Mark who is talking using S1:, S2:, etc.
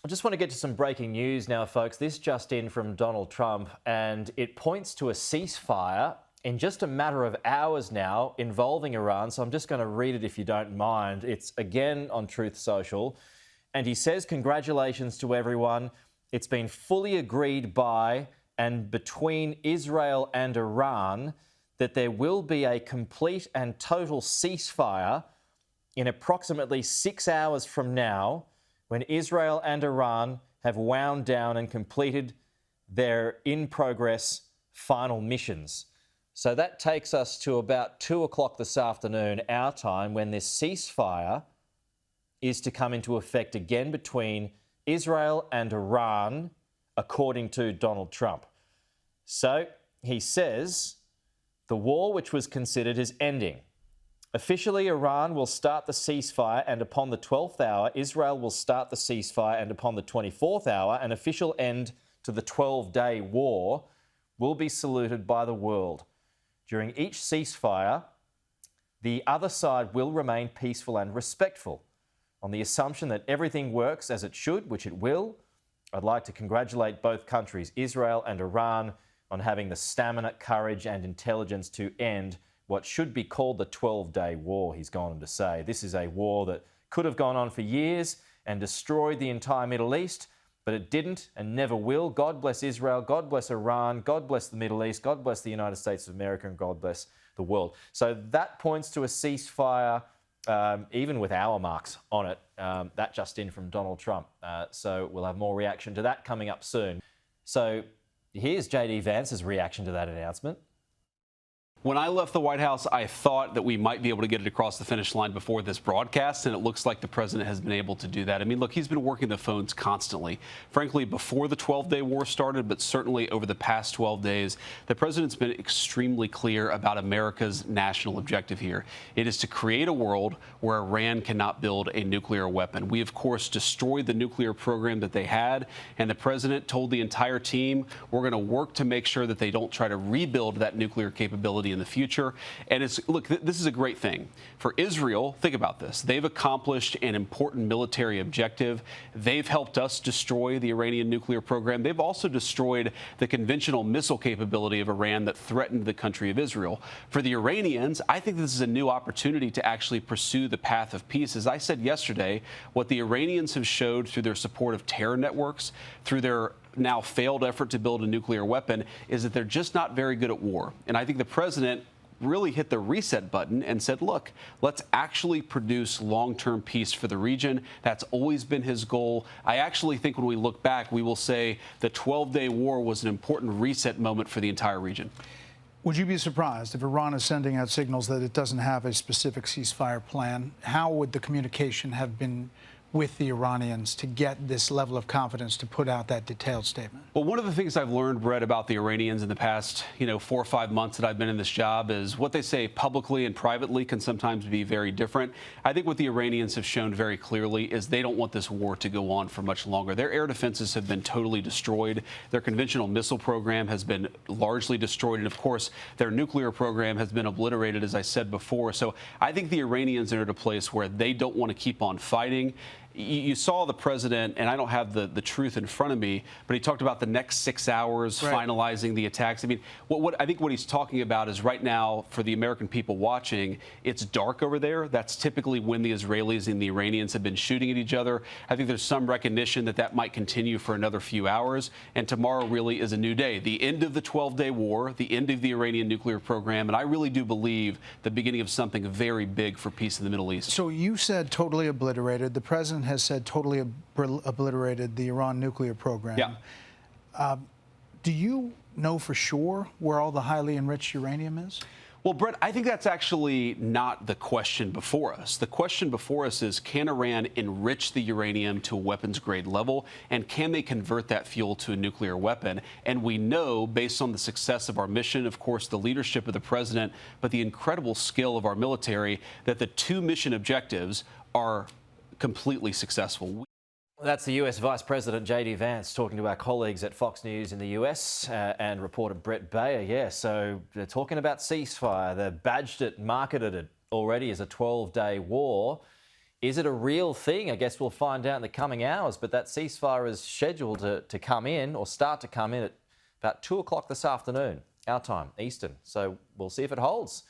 S1: I just want to get to some breaking news now, folks. This just in from Donald Trump, and it points to a ceasefire in just a matter of hours now involving Iran. So I'm just going to read it if you don't mind. It's again on Truth Social. And he says, congratulations to everyone. It's been fully agreed by and between Israel and Iran that there will be a complete and total ceasefire in approximately 6 hours from now, when Israel and Iran have wound down and completed their in-progress final missions. So that takes us to about 2 o'clock this afternoon, our time, when this ceasefire is to come into effect again between Israel and Iran, according to Donald Trump. So he says the war which was considered is ending. Officially, Iran will start the ceasefire, and upon the 12th hour, Israel will start the ceasefire, and upon the 24th hour, an official end to the 12-day war will be saluted by the world. During each ceasefire, the other side will remain peaceful and respectful. On the assumption that everything works as it should, which it will, I'd like to congratulate both countries, Israel and Iran, on having the stamina, courage and intelligence to end what should be called the 12-day war, he's gone on to say. This is a war that could have gone on for years and destroyed the entire Middle East, but it didn't and never will. God bless Israel, God bless Iran, God bless the Middle East, God bless the United States of America, and God bless the world. So that points to a ceasefire, even with hour marks on it. That just in from Donald Trump. So we'll have more reaction to that coming up soon. So here's JD Vance's reaction to that announcement.
S2: When I left the White House, I thought that we might be able to get it across the finish line before this broadcast, and it looks like the president has been able to do that. I mean, look, he's been working the phones constantly. Frankly, before the 12-day war started, but certainly over the past 12 days, the president's been extremely clear about America's national objective here. It is to create a world where Iran cannot build a nuclear weapon. We, of course, destroyed the nuclear program that they had, and the president told the entire team, we're going to work to make sure that they don't try to rebuild that nuclear capability in the future. And look, this is a great thing for Israel. Think about this. They've accomplished an important military objective. They've helped us destroy the Iranian nuclear program. They've also destroyed the conventional missile capability of Iran that threatened the country of Israel. For the Iranians, I think this is a new opportunity to actually pursue the path of peace. As I said yesterday, what the Iranians have showed through their support of terror networks, through their now failed effort to build a nuclear weapon, is that they're just not very good at war. And I think the president really hit the reset button and said, look, let's actually produce long-term peace for the region. That's always been his goal. I actually think when we look back, we will say the 12-day war was an important reset moment for the entire region.
S3: Would you be surprised if Iran is sending out signals that it doesn't have a specific ceasefire plan? How would the communication have been with the Iranians to get this level of confidence to put out that detailed statement?
S2: Well, one of the things I've learned, Brett, about the Iranians in the past, 4 or 5 months that I've been in this job is what they say publicly and privately can sometimes be very different. I think what the Iranians have shown very clearly is they don't want this war to go on for much longer. Their air defenses have been totally destroyed. Their conventional missile program has been largely destroyed. And, of course, their nuclear program has been obliterated, as I said before. So I think the Iranians are at a place where they don't want to keep on fighting. You saw the president, and I don't have the truth in front of me, but he talked about the next 6 hours, right, finalizing the attacks. I mean, I think what he's talking about is right now, for the American people watching, it's dark over there. That's typically when the Israelis and the Iranians have been shooting at each other. I think there's some recognition that that might continue for another few hours, and tomorrow really is a new day. The end of the 12-day war, the end of the Iranian nuclear program, and I really do believe the beginning of something very big for peace in the Middle East.
S3: So you said totally obliterated. The president has said totally obliterated the Iran nuclear program.
S2: Yeah.
S3: Do you know for sure where all the highly enriched uranium is?
S2: Well, Brett, I think that's actually not the question before us. The question before us is, can Iran enrich the uranium to a weapons-grade level, and can they convert that fuel to a nuclear weapon? And we know, based on the success of our mission, of course, the leadership of the president, but the incredible skill of our military, that the two mission objectives are completely successful.
S1: That's the US Vice President JD Vance talking to our colleagues at Fox News in the US and reporter Brett Bayer. Yeah, so they're talking about ceasefire. They've badged it, marketed it already as a 12-day war. Is it a real thing? I guess we'll find out in the coming hours, but that ceasefire is scheduled to come in or start to come in at about 2 o'clock this afternoon, our time, Eastern. So we'll see if it holds.